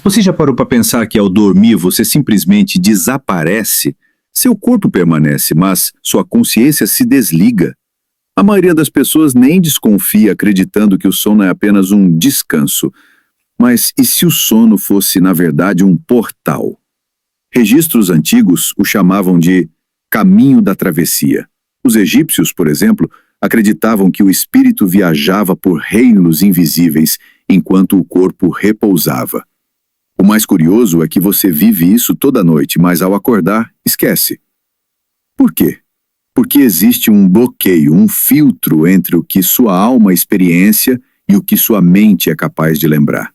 Você já parou para pensar que ao dormir você simplesmente desaparece? Seu corpo permanece, mas sua consciência se desliga. A maioria das pessoas nem desconfia, acreditando que o sono é apenas um descanso. Mas e se o sono fosse, na verdade, um portal? Registros antigos o chamavam de caminho da travessia. Os egípcios, por exemplo, acreditavam que o espírito viajava por reinos invisíveis enquanto o corpo repousava. O mais curioso é que você vive isso toda noite, mas ao acordar, esquece. Por quê? Porque existe um bloqueio, um filtro entre o que sua alma experiencia e o que sua mente é capaz de lembrar.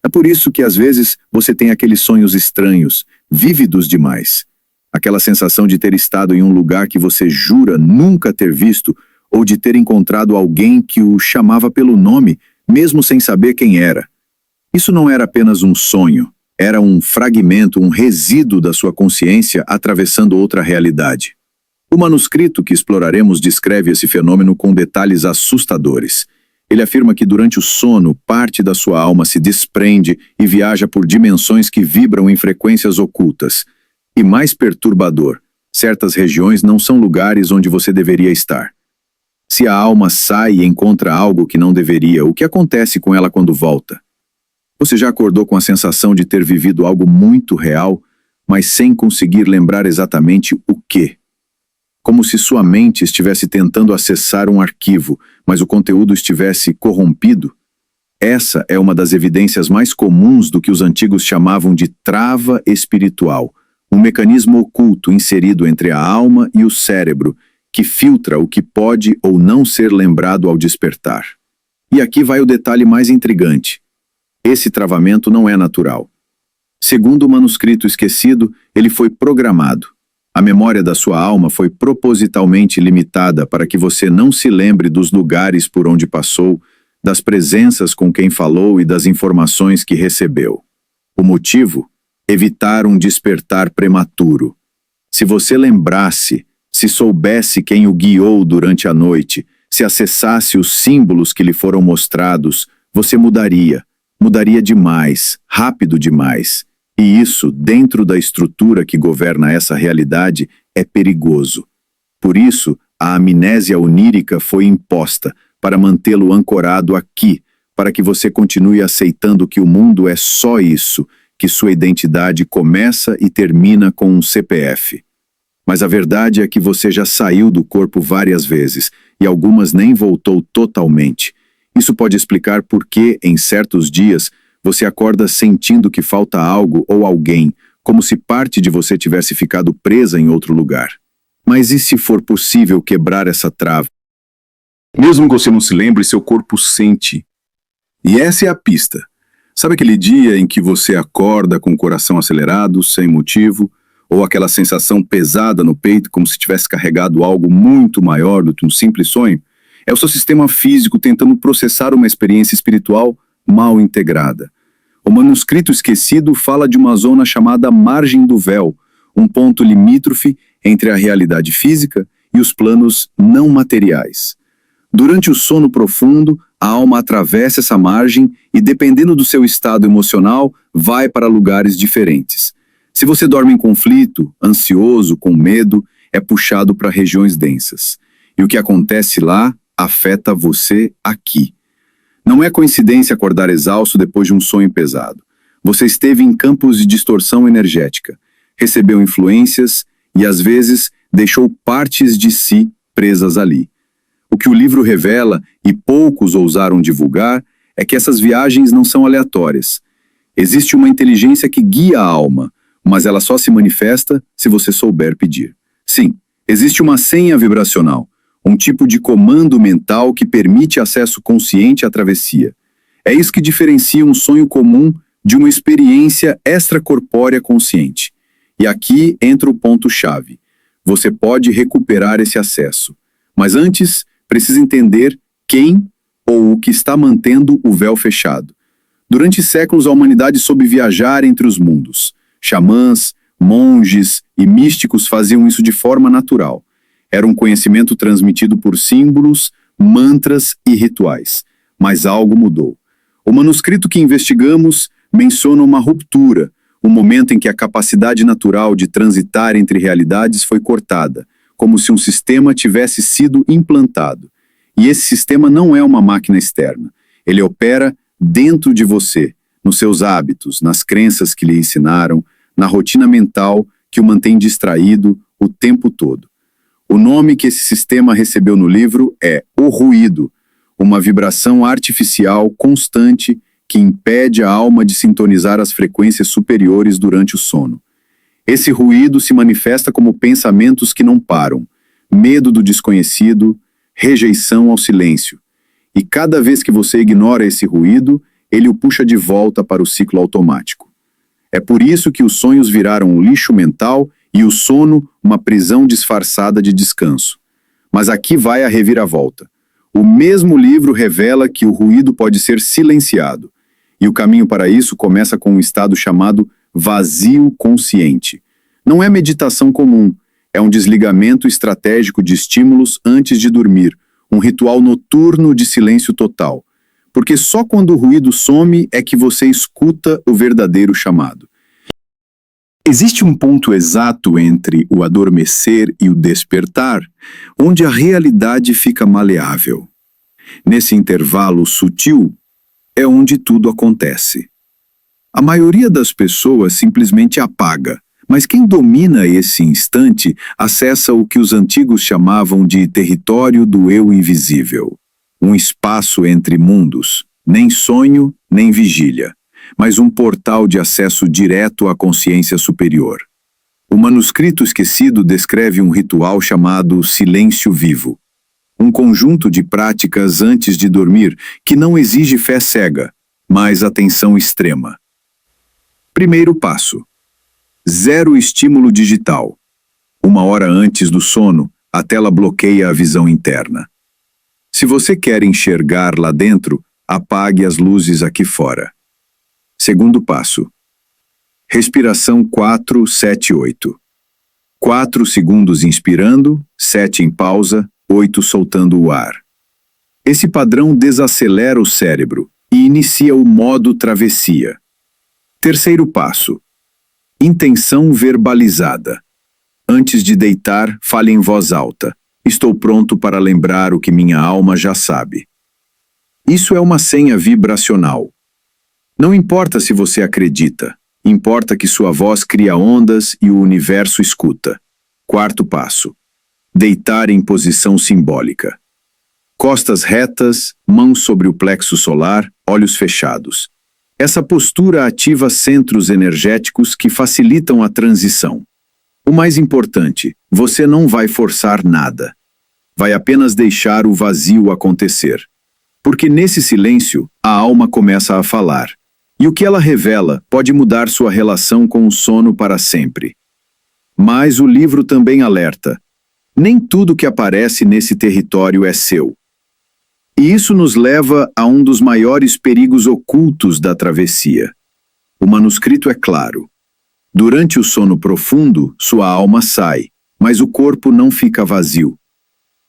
É por isso que às vezes você tem aqueles sonhos estranhos, vívidos demais. Aquela sensação de ter estado em um lugar que você jura nunca ter visto, ou de ter encontrado alguém que o chamava pelo nome, mesmo sem saber quem era. Isso não era apenas um sonho, era um fragmento, um resíduo da sua consciência atravessando outra realidade. O manuscrito que exploraremos descreve esse fenômeno com detalhes assustadores. Ele afirma que durante o sono, parte da sua alma se desprende e viaja por dimensões que vibram em frequências ocultas. E mais perturbador, certas regiões não são lugares onde você deveria estar. Se a alma sai e encontra algo que não deveria, o que acontece com ela quando volta? Você já acordou com a sensação de ter vivido algo muito real, mas sem conseguir lembrar exatamente o quê? Como se sua mente estivesse tentando acessar um arquivo, mas o conteúdo estivesse corrompido? Essa é uma das evidências mais comuns do que os antigos chamavam de trava espiritual, um mecanismo oculto inserido entre a alma e o cérebro, que filtra o que pode ou não ser lembrado ao despertar. E aqui vai o detalhe mais intrigante. Esse travamento não é natural. Segundo o manuscrito esquecido, ele foi programado. A memória da sua alma foi propositalmente limitada para que você não se lembre dos lugares por onde passou, das presenças com quem falou e das informações que recebeu. O motivo? Evitar um despertar prematuro. Se você lembrasse, se soubesse quem o guiou durante a noite, se acessasse os símbolos que lhe foram mostrados, você mudaria demais, rápido demais. E isso, dentro da estrutura que governa essa realidade, é perigoso. Por isso, a amnésia onírica foi imposta, para mantê-lo ancorado aqui, para que você continue aceitando que o mundo é só isso, que sua identidade começa e termina com um CPF. Mas a verdade é que você já saiu do corpo várias vezes, e algumas nem voltou totalmente. Isso pode explicar por que, em certos dias, você acorda sentindo que falta algo ou alguém, como se parte de você tivesse ficado presa em outro lugar. Mas e se for possível quebrar essa trava? Mesmo que você não se lembre, seu corpo sente. E essa é a pista. Sabe aquele dia em que você acorda com o coração acelerado, sem motivo, ou aquela sensação pesada no peito, como se tivesse carregado algo muito maior do que um simples sonho? É o seu sistema físico tentando processar uma experiência espiritual mal integrada. O manuscrito esquecido fala de uma zona chamada margem do véu, um ponto limítrofe entre a realidade física e os planos não materiais. Durante o sono profundo, a alma atravessa essa margem e, dependendo do seu estado emocional, vai para lugares diferentes. Se você dorme em conflito, ansioso, com medo, é puxado para regiões densas. E o que acontece lá afeta você aqui. Não é coincidência acordar exausto depois de um sonho pesado. Você esteve em campos de distorção energética, recebeu influências e, às vezes, deixou partes de si presas ali. O que o livro revela, e poucos ousaram divulgar, é que essas viagens não são aleatórias. Existe uma inteligência que guia a alma, mas ela só se manifesta se você souber pedir. Sim, existe uma senha vibracional, um tipo de comando mental que permite acesso consciente à travessia. É isso que diferencia um sonho comum de uma experiência extracorpórea consciente. E aqui entra o ponto-chave. Você pode recuperar esse acesso. Mas antes, precisa entender quem ou o que está mantendo o véu fechado. Durante séculos, a humanidade soube viajar entre os mundos. Xamãs, monges e místicos faziam isso de forma natural. Era um conhecimento transmitido por símbolos, mantras e rituais. Mas algo mudou. O manuscrito que investigamos menciona uma ruptura, um momento em que a capacidade natural de transitar entre realidades foi cortada, como se um sistema tivesse sido implantado. E esse sistema não é uma máquina externa. Ele opera dentro de você, nos seus hábitos, nas crenças que lhe ensinaram, na rotina mental que o mantém distraído o tempo todo. O nome que esse sistema recebeu no livro é o ruído, uma vibração artificial constante que impede a alma de sintonizar as frequências superiores durante o sono. Esse ruído se manifesta como pensamentos que não param, medo do desconhecido, rejeição ao silêncio. E cada vez que você ignora esse ruído, ele o puxa de volta para o ciclo automático. É por isso que os sonhos viraram um lixo mental e o sono uma prisão disfarçada de descanso. Mas aqui vai a reviravolta. O mesmo livro revela que o ruído pode ser silenciado. E o caminho para isso começa com um estado chamado vazio consciente. Não é meditação comum, é um desligamento estratégico de estímulos antes de dormir, um ritual noturno de silêncio total. Porque só quando o ruído some é que você escuta o verdadeiro chamado. Existe um ponto exato entre o adormecer e o despertar, onde a realidade fica maleável. Nesse intervalo sutil, é onde tudo acontece. A maioria das pessoas simplesmente apaga, mas quem domina esse instante acessa o que os antigos chamavam de território do eu invisível. Um espaço entre mundos, nem sonho, nem vigília, mas um portal de acesso direto à consciência superior. O manuscrito esquecido descreve um ritual chamado silêncio vivo. Um conjunto de práticas antes de dormir que não exige fé cega, mas atenção extrema. Primeiro passo. Zero estímulo digital. 1 hora antes do sono, a tela bloqueia a visão interna. Se você quer enxergar lá dentro, apague as luzes aqui fora. Segundo passo. Respiração 4-7-8. 4 segundos inspirando, 7 em pausa, 8 soltando o ar. Esse padrão desacelera o cérebro e inicia o modo travessia. Terceiro passo. Intenção verbalizada. Antes de deitar, fale em voz alta. Estou pronto para lembrar o que minha alma já sabe. Isso é uma senha vibracional. Não importa se você acredita, importa que sua voz cria ondas e o universo escuta. Quarto passo. Deitar em posição simbólica. Costas retas, mãos sobre o plexo solar, olhos fechados. Essa postura ativa centros energéticos que facilitam a transição. O mais importante, você não vai forçar nada. Vai apenas deixar o vazio acontecer. Porque nesse silêncio, a alma começa a falar. E o que ela revela pode mudar sua relação com o sono para sempre. Mas o livro também alerta. Nem tudo que aparece nesse território é seu. E isso nos leva a um dos maiores perigos ocultos da travessia. O manuscrito é claro. Durante o sono profundo, sua alma sai, mas o corpo não fica vazio.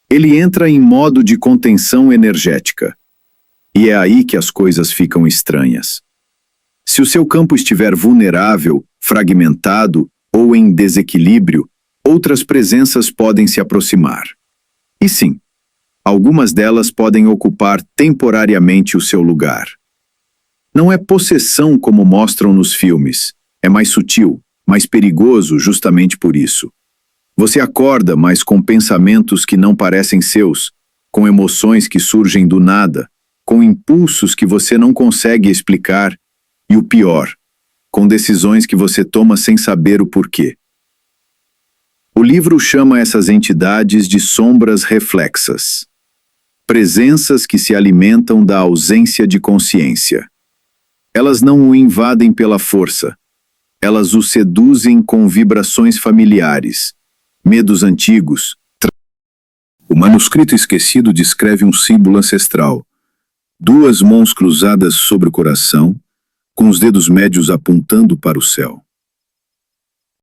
Ele entra em modo de contenção energética. E é aí que as coisas ficam estranhas. Se o seu campo estiver vulnerável, fragmentado ou em desequilíbrio, outras presenças podem se aproximar. E sim, algumas delas podem ocupar temporariamente o seu lugar. Não é possessão como mostram nos filmes. É mais sutil, mais perigoso justamente por isso. Você acorda, mas com pensamentos que não parecem seus, com emoções que surgem do nada, com impulsos que você não consegue explicar, e o pior, com decisões que você toma sem saber o porquê. O livro chama essas entidades de sombras reflexas. Presenças que se alimentam da ausência de consciência. Elas não o invadem pela força. Elas o seduzem com vibrações familiares, medos antigos. O manuscrito esquecido descreve um símbolo ancestral. 2 mãos cruzadas sobre o coração, com os dedos médios apontando para o céu.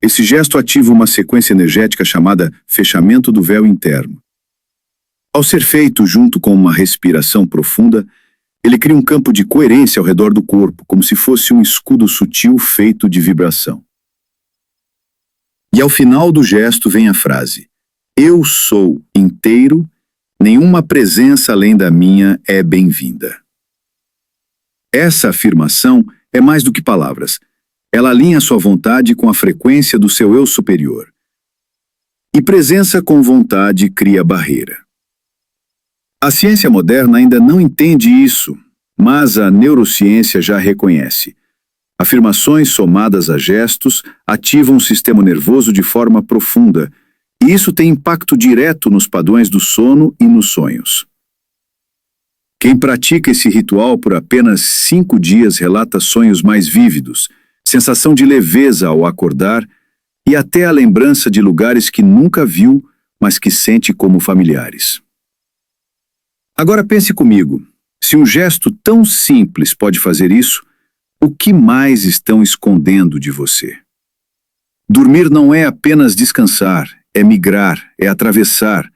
Esse gesto ativa uma sequência energética chamada fechamento do véu interno. Ao ser feito junto com uma respiração profunda, Ele cria um campo de coerência ao redor do corpo, como se fosse um escudo sutil feito de vibração. E ao final do gesto vem a frase: eu sou inteiro, nenhuma presença além da minha é bem-vinda. Essa afirmação é mais do que palavras. Ela alinha sua vontade com a frequência do seu eu superior. E presença com vontade cria barreira. A ciência moderna ainda não entende isso, mas a neurociência já reconhece. Afirmações somadas a gestos ativam o sistema nervoso de forma profunda, e isso tem impacto direto nos padrões do sono e nos sonhos. Quem pratica esse ritual por apenas 5 dias relata sonhos mais vívidos, sensação de leveza ao acordar e até a lembrança de lugares que nunca viu, mas que sente como familiares. Agora pense comigo, se um gesto tão simples pode fazer isso, o que mais estão escondendo de você? Dormir não é apenas descansar, é migrar, é atravessar.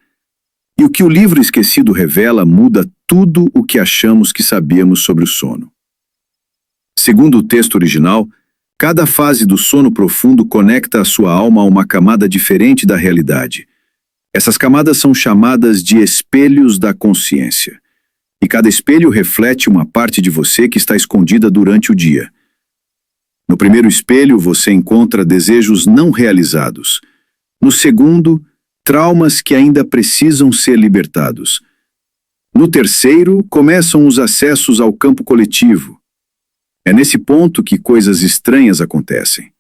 E o que o livro esquecido revela muda tudo o que achamos que sabíamos sobre o sono. Segundo o texto original, cada fase do sono profundo conecta a sua alma a uma camada diferente da realidade. Essas camadas são chamadas de espelhos da consciência. E cada espelho reflete uma parte de você que está escondida durante o dia. No primeiro espelho, você encontra desejos não realizados. No segundo, traumas que ainda precisam ser libertados. No terceiro, começam os acessos ao campo coletivo. É nesse ponto que coisas estranhas acontecem.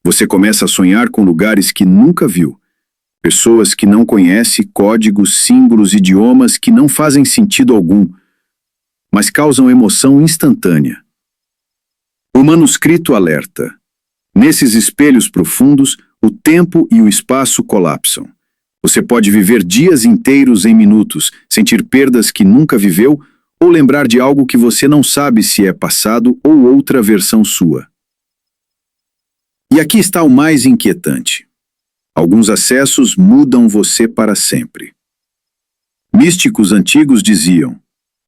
Você começa a sonhar com lugares que nunca viu. Pessoas que não conhece, códigos, símbolos, idiomas que não fazem sentido algum, mas causam emoção instantânea. O manuscrito alerta. Nesses espelhos profundos, o tempo e o espaço colapsam. Você pode viver dias inteiros em minutos, sentir perdas que nunca viveu ou lembrar de algo que você não sabe se é passado ou outra versão sua. E aqui está o mais inquietante. Alguns acessos mudam você para sempre. Místicos antigos diziam: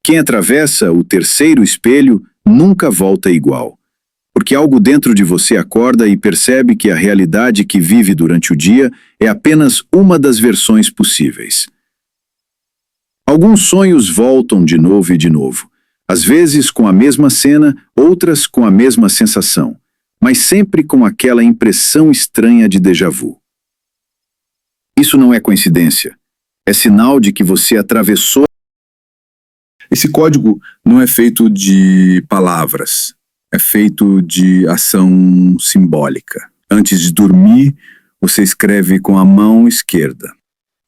quem atravessa o terceiro espelho nunca volta igual, porque algo dentro de você acorda e percebe que a realidade que vive durante o dia é apenas uma das versões possíveis. Alguns sonhos voltam de novo e de novo, às vezes com a mesma cena, outras com a mesma sensação, mas sempre com aquela impressão estranha de déjà vu. Isso não é coincidência. É sinal de que você atravessou. Esse código não é feito de palavras, é feito de ação simbólica. Antes de dormir, você escreve com a mão esquerda: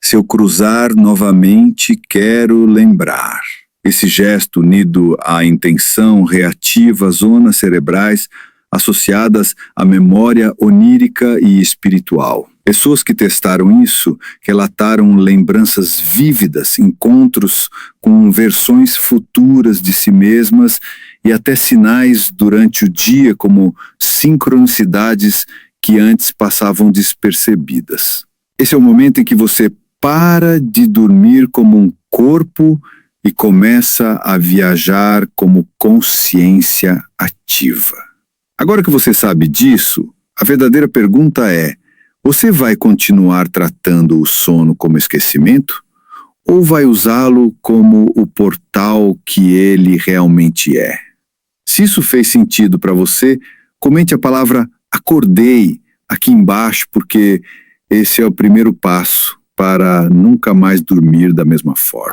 se eu cruzar novamente, quero lembrar. Esse gesto unido à intenção reativa zonas cerebrais associadas à memória onírica e espiritual. Pessoas que testaram isso relataram lembranças vívidas, encontros com versões futuras de si mesmas e até sinais durante o dia como sincronicidades que antes passavam despercebidas. Esse é o momento em que você para de dormir como um corpo e começa a viajar como consciência ativa. Agora que você sabe disso, a verdadeira pergunta é: você vai continuar tratando o sono como esquecimento? Ou vai usá-lo como o portal que ele realmente é? Se isso fez sentido para você, comente a palavra "acordei" aqui embaixo, porque esse é o primeiro passo para nunca mais dormir da mesma forma.